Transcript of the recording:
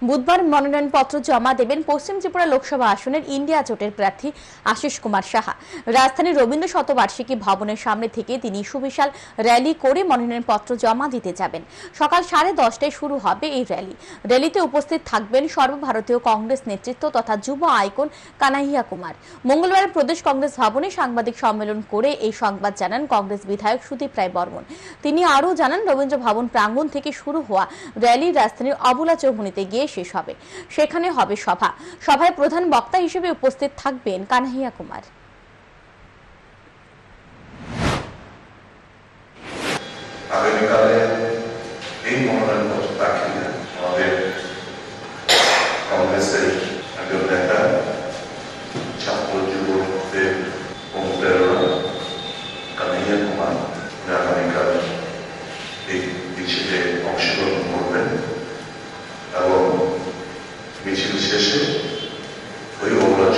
বুধবার মনোনয়নপত্র জমা দেবেন পশ্চিম ত্রিপুরা লোকসভা আসনের ইন্ডিয়া জোটের প্রার্থী আশিস কুমার সাহা। রাজধানীর রবীন্দ্র শতবার্ষিকী ভবনের সামনে থেকে তিনি সুবিশাল র্যালি করে মনোনয়নপত্র জমা দিতে যাবেন। সকাল 10:30টায় শুরু হবে এই র্যালি। র্যালিতে উপস্থিত থাকবেন সর্বভারতীয় কংগ্রেস নেতৃত্ব তথা যুব আইকন কানাইয়া কুমার। মঙ্গলবার প্রদেশ কংগ্রেস ভবনে সাংবাদিক সম্মেলন করে এই সংবাদ জানান কংগ্রেস বিধায়ক সুদীপ রায় বর্মন। তিনি আরও জানান, রবীন্দ্র ভবন প্রাঙ্গণ থেকে শুরু হওয়া র্যালি রাজধানীর অবলা চৌমুহনীতে গিয়ে শেষ হবে। সেখানে হবে সভা। সভায় প্রধান বক্তা হিসেবে উপস্থিত থাকবেন কানহাইয়া কুমার। আগামীকালে এই মনোনয়নপত্র দাখিলে আমাদের কংগ্রেসের একজন নেতা, ছাত্র যুবকদের অনুপ্রেরণা কানহাইয়া কুমার আগামীকাল এই মিছিলে অংশগ্রহণ করবেন এবং মিছিল শেষে ওই অবলা